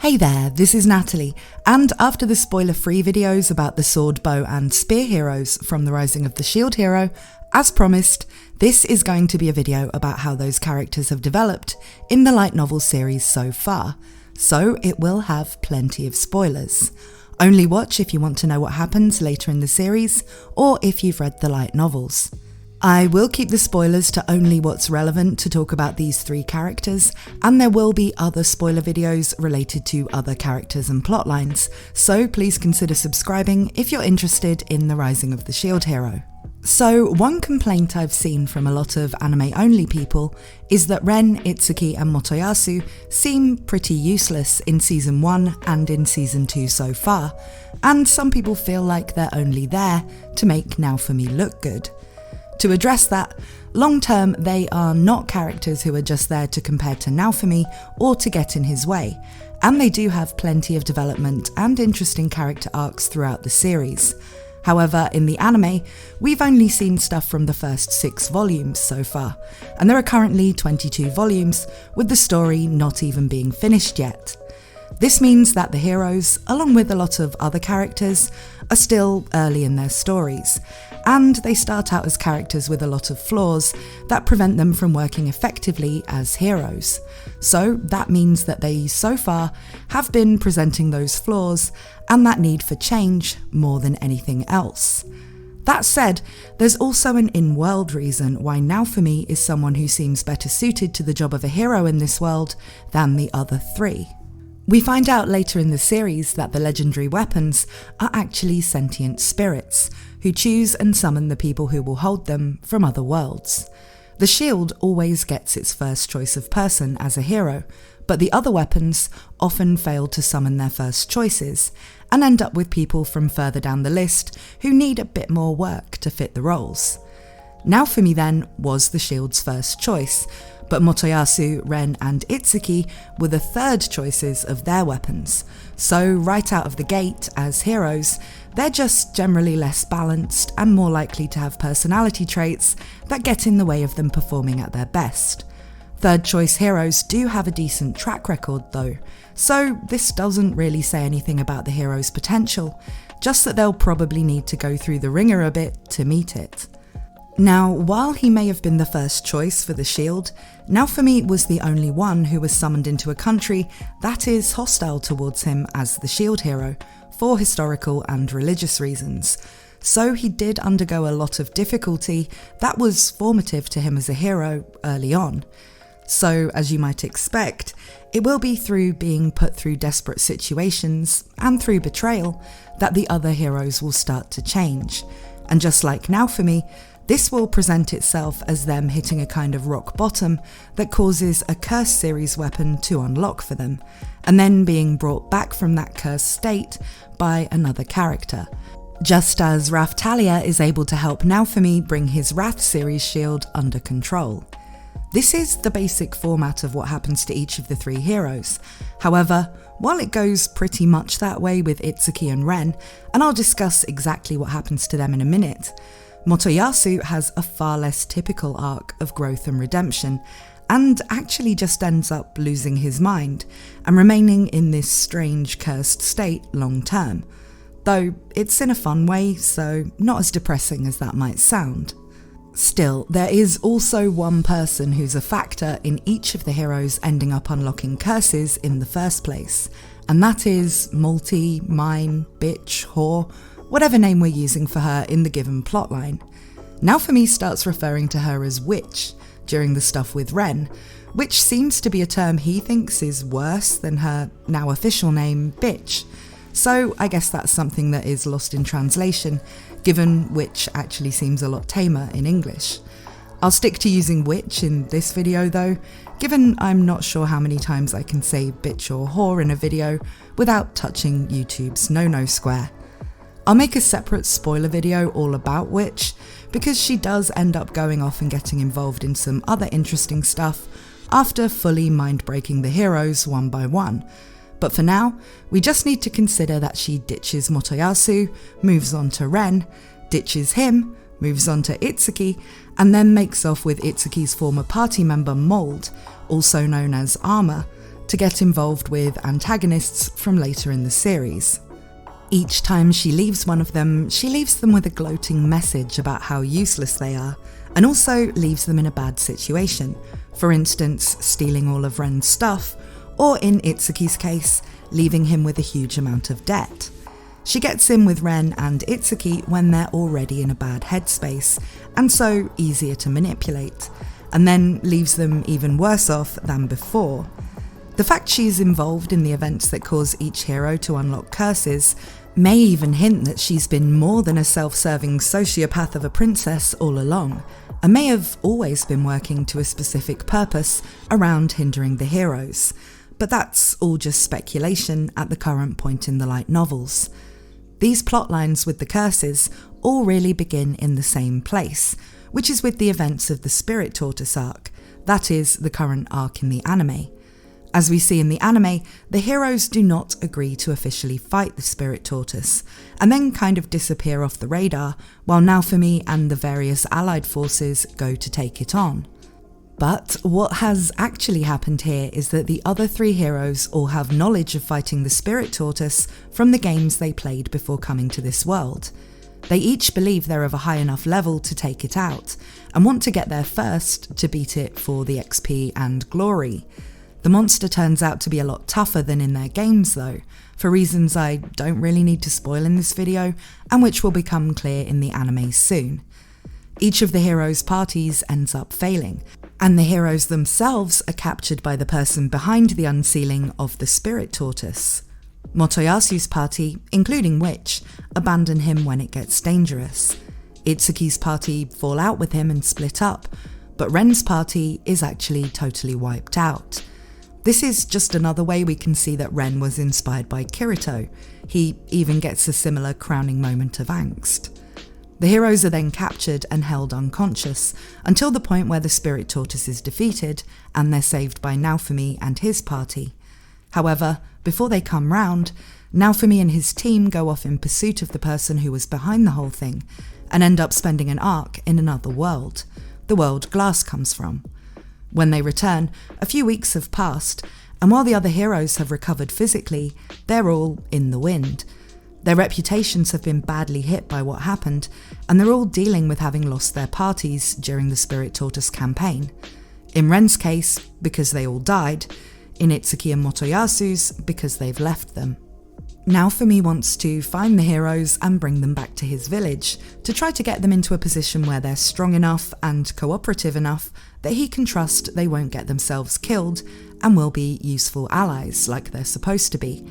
Hey there, this is Natalie, and after the spoiler-free videos about the sword, bow and spear heroes from the Rising of the Shield Hero, as promised, this is going to be a video about how those characters have developed in the light novel series so far, so it will have plenty of spoilers. Only watch if you want to know what happens later in the series, or if you've read the light novels. I will keep the spoilers to only what's relevant to talk about these three characters, and there will be other spoiler videos related to other characters and plotlines, so please consider subscribing if you're interested in the Rising of the Shield Hero. So one complaint I've seen from a lot of anime-only people is that Ren, Itsuki and Motoyasu seem pretty useless in Season 1 and in Season 2 so far, and some people feel like they're only there to make Naofumi look good. To address that, long-term they are not characters who are just there to compare to Naofumi or to get in his way, and they do have plenty of development and interesting character arcs throughout the series. However, in the anime, we've only seen stuff from the first 6 volumes so far, and there are currently 22 volumes, with the story not even being finished yet. This means that the heroes, along with a lot of other characters, are still early in their stories, and they start out as characters with a lot of flaws that prevent them from working effectively as heroes. So that means that they, so far, have been presenting those flaws and that need for change more than anything else. That said, there's also an in-world reason why Naofumi is someone who seems better suited to the job of a hero in this world than the other 3. We find out later in the series that the legendary weapons are actually sentient spirits, who choose and summon the people who will hold them from other worlds. The shield always gets its first choice of person as a hero, but the other weapons often fail to summon their first choices, and end up with people from further down the list who need a bit more work to fit the roles. Naofumi then was the shield's first choice, but Motoyasu, Ren and Itsuki were the third choices of their weapons, so right out of the gate as heroes, they're just generally less balanced and more likely to have personality traits that get in the way of them performing at their best. Third choice heroes do have a decent track record though, so this doesn't really say anything about the hero's potential, just that they'll probably need to go through the ringer a bit to meet it. Now, while he may have been the first choice for the shield, Naofumi was the only one who was summoned into a country that is hostile towards him as the shield hero, for historical and religious reasons. So he did undergo a lot of difficulty that was formative to him as a hero early on. So, as you might expect, it will be through being put through desperate situations, and through betrayal, that the other heroes will start to change. And just like Naofumi, this will present itself as them hitting a kind of rock bottom that causes a curse series weapon to unlock for them, and then being brought back from that cursed state by another character. Just as Raphtalia is able to help Naofumi bring his Wrath series shield under control. This is the basic format of what happens to each of the 3 heroes. However, while it goes pretty much that way with Itsuki and Ren, and I'll discuss exactly what happens to them in a minute, Motoyasu has a far less typical arc of growth and redemption, and actually just ends up losing his mind and remaining in this strange cursed state long term. Though it's in a fun way, so not as depressing as that might sound. Still, there is also one person who's a factor in each of the heroes ending up unlocking curses in the first place, and that is Malty, Myne, bitch, whore, whatever name we're using for her in the given plotline. Naofumi starts referring to her as witch during the stuff with Ren, which seems to be a term he thinks is worse than her now official name, bitch. So I guess that's something that is lost in translation, given witch actually seems a lot tamer in English. I'll stick to using witch in this video though, given I'm not sure how many times I can say bitch or whore in a video without touching YouTube's no-no square. I'll make a separate spoiler video all about Witch, because she does end up going off and getting involved in some other interesting stuff after fully mind-breaking the heroes one by one. But for now, we just need to consider that she ditches Motoyasu, moves on to Ren, ditches him, moves on to Itsuki, and then makes off with Itsuki's former party member Mold, also known as Armor, to get involved with antagonists from later in the series. Each time she leaves one of them, she leaves them with a gloating message about how useless they are, and also leaves them in a bad situation, for instance stealing all of Ren's stuff, or in Itsuki's case, leaving him with a huge amount of debt. She gets in with Ren and Itsuki when they're already in a bad headspace, and so easier to manipulate, and then leaves them even worse off than before. The fact she's involved in the events that cause each hero to unlock curses may even hint that she's been more than a self-serving sociopath of a princess all along, and may have always been working to a specific purpose around hindering the heroes. But that's all just speculation at the current point in the light novels. These plotlines with the curses all really begin in the same place, which is with the events of the Spirit Tortoise Arc, that is, the current arc in the anime. As we see in the anime, the heroes do not agree to officially fight the Spirit Tortoise, and then kind of disappear off the radar, while Naofumi and the various allied forces go to take it on. But what has actually happened here is that the other three heroes all have knowledge of fighting the Spirit Tortoise from the games they played before coming to this world. They each believe they're of a high enough level to take it out, and want to get there first to beat it for the XP and glory. The monster turns out to be a lot tougher than in their games though, for reasons I don't really need to spoil in this video, and which will become clear in the anime soon. Each of the heroes' parties ends up failing, and the heroes themselves are captured by the person behind the unsealing of the Spirit Tortoise. Motoyasu's party, including Witch, abandon him when it gets dangerous. Itsuki's party fall out with him and split up, but Ren's party is actually totally wiped out. This is just another way we can see that Ren was inspired by Kirito. He even gets a similar crowning moment of angst. The heroes are then captured and held unconscious until the point where the Spirit Tortoise is defeated and they're saved by Naofumi and his party. However, before they come round, Naofumi and his team go off in pursuit of the person who was behind the whole thing and end up spending an arc in another world, the world Glass comes from. When they return, a few weeks have passed, and while the other heroes have recovered physically, they're all in the wind. Their reputations have been badly hit by what happened, and they're all dealing with having lost their parties during the Spirit Tortoise campaign. In Ren's case, because they all died, in Itsuki and Motoyasu's, because they've left them. Naofumi wants to find the heroes and bring them back to his village, to try to get them into a position where they're strong enough and cooperative enough that he can trust they won't get themselves killed and will be useful allies like they're supposed to be.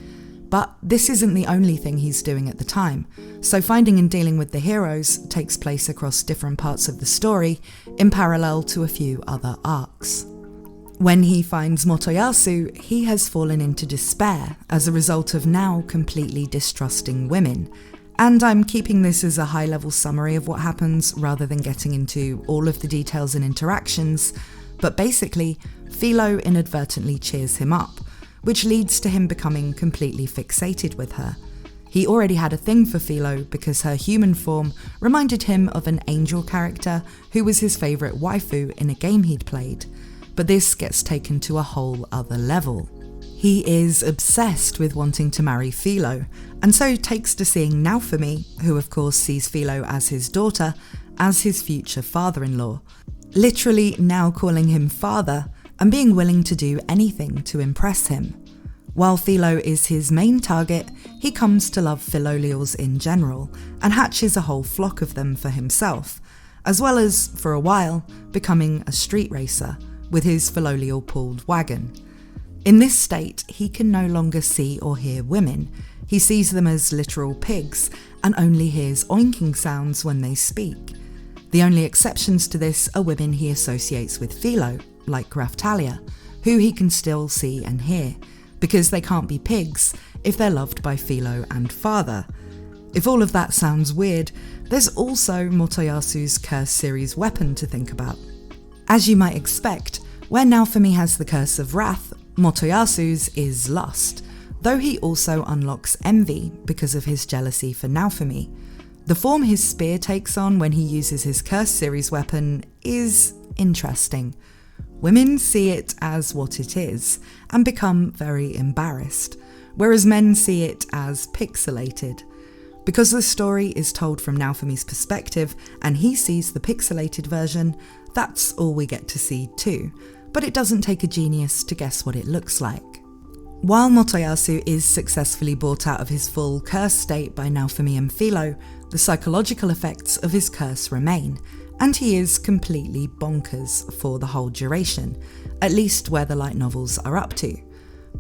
But this isn't the only thing he's doing at the time, so finding and dealing with the heroes takes place across different parts of the story in parallel to a few other arcs. When he finds Motoyasu, he has fallen into despair as a result of now completely distrusting women. And I'm keeping this as a high-level summary of what happens rather than getting into all of the details and interactions, but basically, Philo inadvertently cheers him up, which leads to him becoming completely fixated with her. He already had a thing for Philo because her human form reminded him of an angel character who was his favourite waifu in a game he'd played. But this gets taken to a whole other level. He is obsessed with wanting to marry Philo, and so takes to seeing Naofumi, who of course sees Philo as his daughter, as his future father-in-law, literally now calling him father and being willing to do anything to impress him. While Philo is his main target, he comes to love Philolials in general and hatches a whole flock of them for himself, as well as, for a while, becoming a street racer with his Philolial pulled wagon. In this state, he can no longer see or hear women. He sees them as literal pigs and only hears oinking sounds when they speak. The only exceptions to this are women he associates with Philo, like Raftalia, who he can still see and hear, because they can't be pigs if they're loved by Philo and father. If all of that sounds weird, there's also Motoyasu's Curse series weapon to think about. As you might expect, where Naofumi has the Curse of Wrath, Motoyasu's is Lust, though he also unlocks Envy because of his jealousy for Naofumi. The form his spear takes on when he uses his Curse series weapon is interesting. Women see it as what it is and become very embarrassed, whereas men see it as pixelated. Because the story is told from Naofumi's perspective and he sees the pixelated version, that's all we get to see too, but it doesn't take a genius to guess what it looks like. While Motoyasu is successfully brought out of his full curse state by Naofumi and Philo, the psychological effects of his curse remain, and he is completely bonkers for the whole duration, at least where the light novels are up to.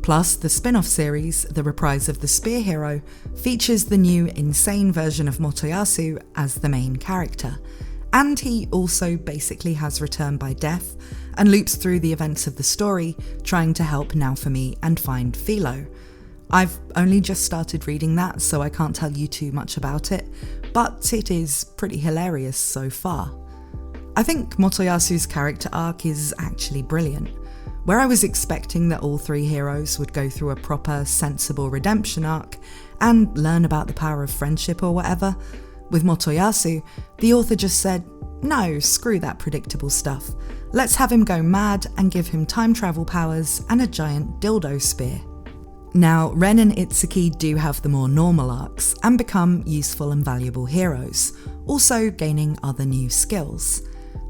Plus, the spin-off series, The Reprise of the Spear Hero, features the new insane version of Motoyasu as the main character, and he also basically has returned by death and loops through the events of the story, trying to help Naofumi and find Philo. I've only just started reading that, so I can't tell you too much about it, but it is pretty hilarious so far. I think Motoyasu's character arc is actually brilliant. Where I was expecting that all three heroes would go through a proper, sensible redemption arc and learn about the power of friendship or whatever, with Motoyasu, the author just said, no, screw that predictable stuff. Let's have him go mad and give him time travel powers and a giant dildo spear. Now, Ren and Itsuki do have the more normal arcs and become useful and valuable heroes, also gaining other new skills.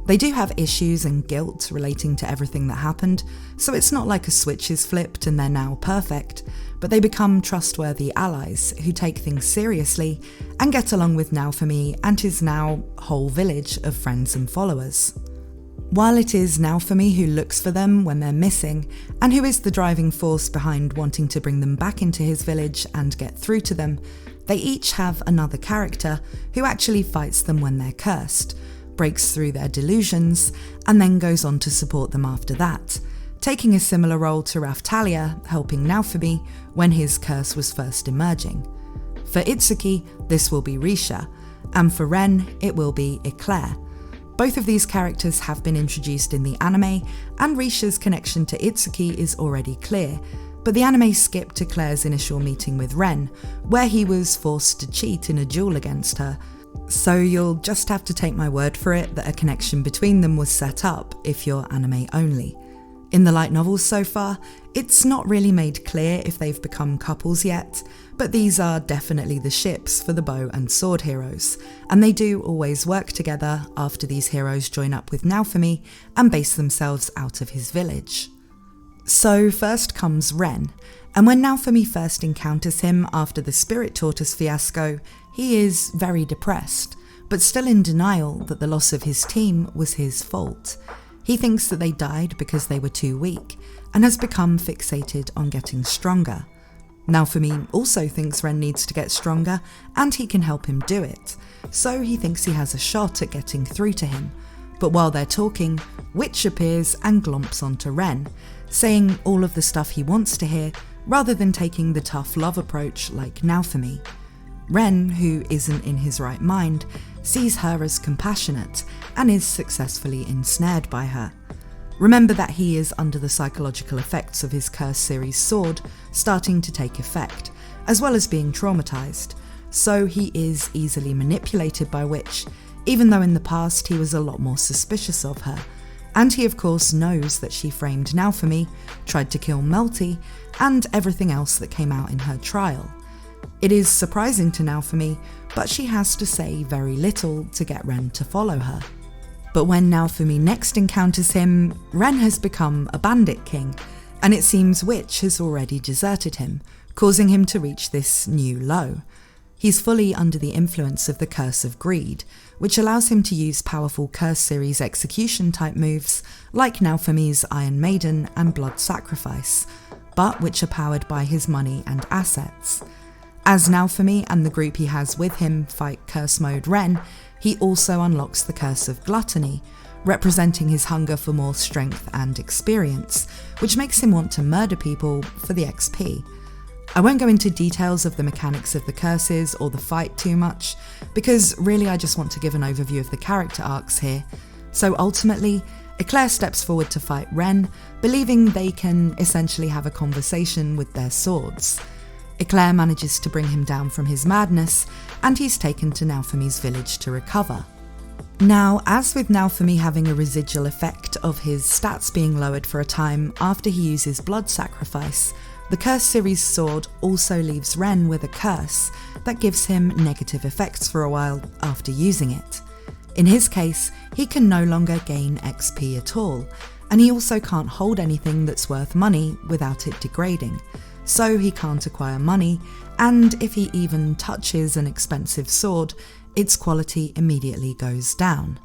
They do have issues and guilt relating to everything that happened, so it's not like a switch is flipped and they're now perfect, but they become trustworthy allies who take things seriously and get along with Naofumi and his now whole village of friends and followers. While it is Naofumi who looks for them when they're missing, and who is the driving force behind wanting to bring them back into his village and get through to them, they each have another character who actually fights them when they're cursed, breaks through their delusions, and then goes on to support them after that, taking a similar role to Raphtalia helping Naofumi when his curse was first emerging. For Itsuki, this will be Risha, and for Ren, it will be Eclair. Both of these characters have been introduced in the anime, and Risha's connection to Itsuki is already clear, but the anime skipped to Eclair's initial meeting with Ren, where he was forced to cheat in a duel against her, so you'll just have to take my word for it that a connection between them was set up if you're anime only. In the light novels so far, it's not really made clear if they've become couples yet, but these are definitely the ships for the bow and sword heroes, and they do always work together after these heroes join up with Naofumi and base themselves out of his village. So first comes Ren, and when Naofumi first encounters him after the Spirit Tortoise fiasco, he is very depressed, but still in denial that the loss of his team was his fault. He thinks that they died because they were too weak, and has become fixated on getting stronger. Naofumi also thinks Ren needs to get stronger, and he can help him do it, so he thinks he has a shot at getting through to him. But while they're talking, Witch appears and glomps onto Ren, saying all of the stuff he wants to hear, rather than taking the tough love approach like Naofumi. Ren, who isn't in his right mind, sees her as compassionate and is successfully ensnared by her. Remember that he is under the psychological effects of his Curse series sword starting to take effect, as well as being traumatized, so he is easily manipulated by Witch, even though in the past he was a lot more suspicious of her, and he of course knows that she framed Naofumi, tried to kill Malty, and everything else that came out in her trial. It is surprising to Naofumi, but she has to say very little to get Ren to follow her. But when Naofumi next encounters him, Ren has become a bandit king, and it seems Witch has already deserted him, causing him to reach this new low. He's fully under the influence of the Curse of Greed, which allows him to use powerful Curse series execution type moves like Naofumi's Iron Maiden and Blood Sacrifice, but which are powered by his money and assets. As Naofumi and the group he has with him fight Curse Mode Ren, he also unlocks the Curse of Gluttony, representing his hunger for more strength and experience, which makes him want to murder people for the XP. I won't go into details of the mechanics of the curses or the fight too much, because really I just want to give an overview of the character arcs here. So ultimately, Eclair steps forward to fight Ren, believing they can essentially have a conversation with their swords. Eclair manages to bring him down from his madness, and he's taken to Naofumi's village to recover. Now, as with Naofumi having a residual effect of his stats being lowered for a time after he uses blood sacrifice, the Curse series sword also leaves Ren with a curse that gives him negative effects for a while after using it. In his case, he can no longer gain XP at all, and he also can't hold anything that's worth money without it degrading, so he can't acquire money, and if he even touches an expensive sword, its quality immediately goes down.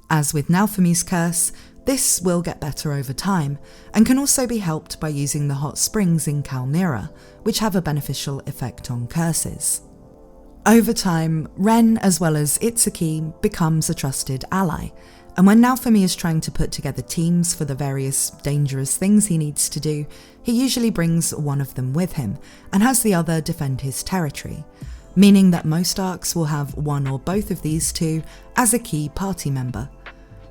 As with Naofumi's curse, this will get better over time, and can also be helped by using the hot springs in Kalmyra, which have a beneficial effect on curses. Over time, Ren, as well as Itsuki, becomes a trusted ally, and when Naofumi is trying to put together teams for the various dangerous things he needs to do, he usually brings one of them with him, and has the other defend his territory, meaning that most arcs will have one or both of these two as a key party member.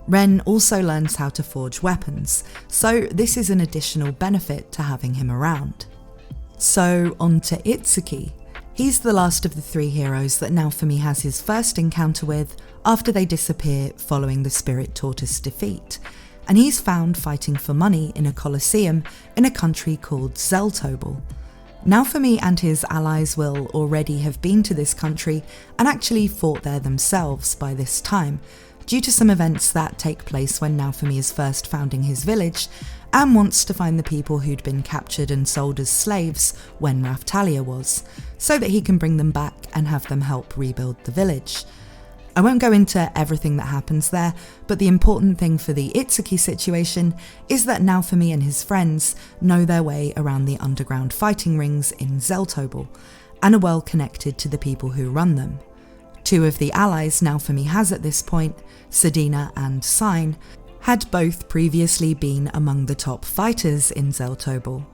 Ren also learns how to forge weapons, so this is an additional benefit to having him around. So on to Itsuki. He's the last of the three heroes that Naofumi has his first encounter with after they disappear following the Spirit Tortoise defeat, and he's found fighting for money in a coliseum in a country called Zeltobel. Naofumi and his allies will already have been to this country and actually fought there themselves by this time, due to some events that take place when Naofumi is first founding his village and wants to find the people who'd been captured and sold as slaves when Raftalia was, so that he can bring them back and have them help rebuild the village. I won't go into everything that happens there, but the important thing for the Itsuki situation is that Naofumi and his friends know their way around the underground fighting rings in Zeltobel, and are well connected to the people who run them. Two of the allies Naofumi has at this point, Sedina and Myne, had both previously been among the top fighters in Zeltobel.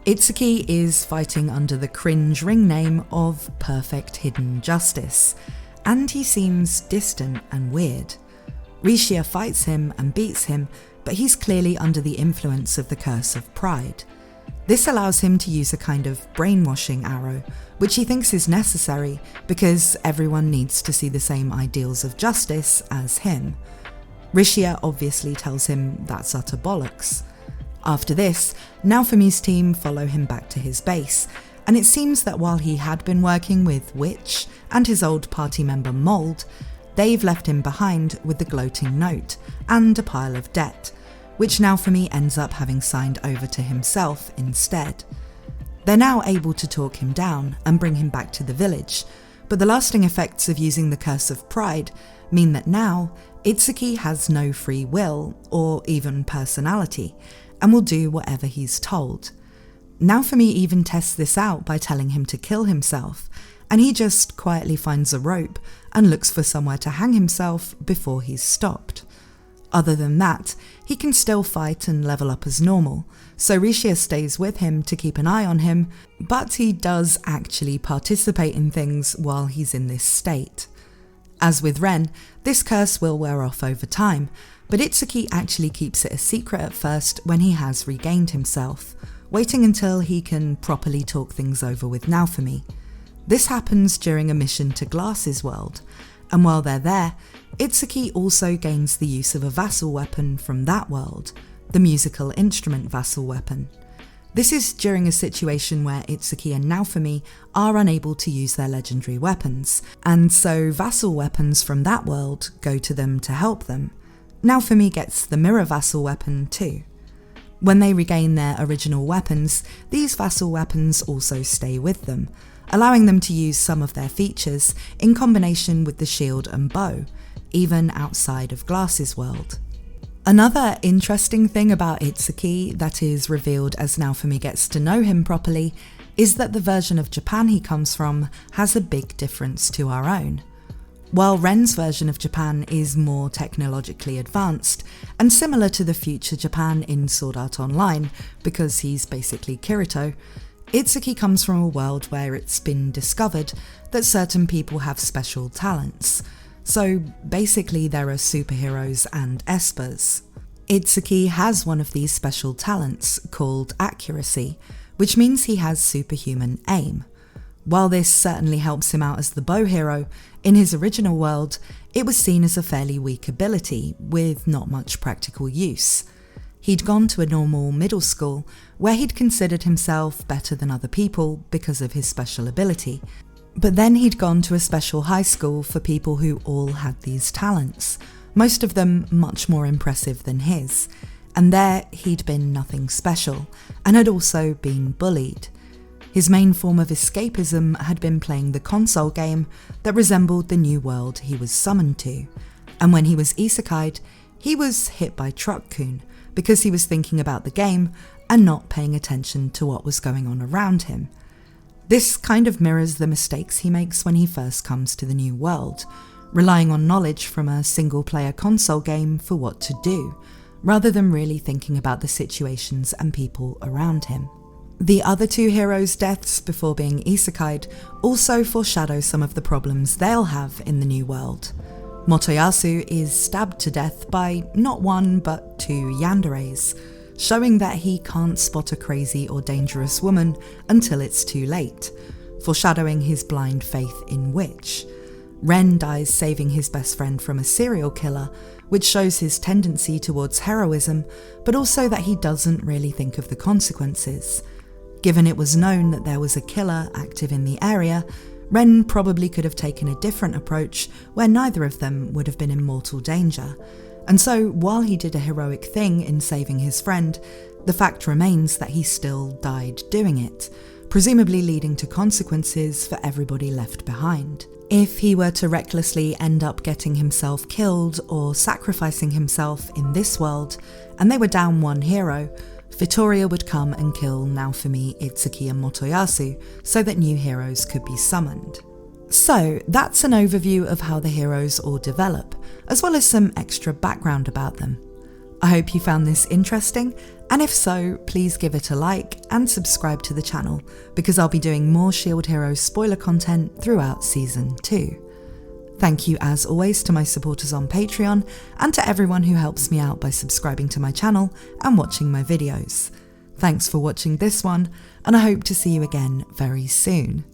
Itsuki is fighting under the cringe ring name of Perfect Hidden Justice, and he seems distant and weird. Rishia fights him and beats him, but he's clearly under the influence of the Curse of Pride. This allows him to use a kind of brainwashing arrow, which he thinks is necessary because everyone needs to see the same ideals of justice as him. Rishia obviously tells him that's utter bollocks. After this, Naofumi's team follow him back to his base, and it seems that while he had been working with Witch and his old party member Mold, they've left him behind with the gloating note and a pile of debt, which Naofumi ends up having signed over to himself instead. They're now able to talk him down and bring him back to the village, but the lasting effects of using the Curse of Pride mean that now Itsuki has no free will or even personality, and will do whatever he's told. Naofumi even tests this out by telling him to kill himself, and he just quietly finds a rope and looks for somewhere to hang himself before he's stopped. Other than that, he can still fight and level up as normal, so Rishia stays with him to keep an eye on him, but he does actually participate in things while he's in this state. As with Ren, this curse will wear off over time, but Itsuki actually keeps it a secret at first when he has regained himself, waiting until he can properly talk things over with Naofumi. This happens during a mission to Glass's world, and while they're there, Itsuki also gains the use of a vassal weapon from that world, the musical instrument vassal weapon. This is during a situation where Itsuki and Naofumi are unable to use their legendary weapons, and so vassal weapons from that world go to them to help them. Naofumi gets the mirror vassal weapon too. When they regain their original weapons, these vassal weapons also stay with them, allowing them to use some of their features in combination with the shield and bow, even outside of Glass's world. Another interesting thing about Itsuki that is revealed as Naofumi gets to know him properly is that the version of Japan he comes from has a big difference to our own. While Ren's version of Japan is more technologically advanced and similar to the future Japan in Sword Art Online because he's basically Kirito, Itsuki comes from a world where it's been discovered that certain people have special talents. So basically there are superheroes and espers. Itsuki has one of these special talents called accuracy, which means he has superhuman aim. While this certainly helps him out as the bow hero, in his original world, it was seen as a fairly weak ability with not much practical use. He'd gone to a normal middle school where he'd considered himself better than other people because of his special ability, but then he'd gone to a special high school for people who all had these talents, most of them much more impressive than his, and there he'd been nothing special and had also been bullied. His main form of escapism had been playing the console game that resembled the new world he was summoned to, and when he was isekai'd, he was hit by Truck-kun because he was thinking about the game and not paying attention to what was going on around him. This kind of mirrors the mistakes he makes when he first comes to the new world, relying on knowledge from a single-player console game for what to do, rather than really thinking about the situations and people around him. The other two heroes' deaths before being isekai'd also foreshadow some of the problems they'll have in the new world. Motoyasu is stabbed to death by not one but two yanderes, showing that he can't spot a crazy or dangerous woman until it's too late, foreshadowing his blind faith in witch. Ren dies saving his best friend from a serial killer, which shows his tendency towards heroism, but also that he doesn't really think of the consequences. Given it was known that there was a killer active in the area, Ren probably could have taken a different approach where neither of them would have been in mortal danger. And so, while he did a heroic thing in saving his friend, the fact remains that he still died doing it, presumably leading to consequences for everybody left behind. If he were to recklessly end up getting himself killed or sacrificing himself in this world, and they were down one hero, Vittoria would come and kill Naofumi, Itsuki and Motoyasu so that new heroes could be summoned. So that's an overview of how the heroes all develop, as well as some extra background about them. I hope you found this interesting, and if so, please give it a like and subscribe to the channel, because I'll be doing more Shield Hero spoiler content throughout Season 2. Thank you as always to my supporters on Patreon, and to everyone who helps me out by subscribing to my channel and watching my videos. Thanks for watching this one, and I hope to see you again very soon.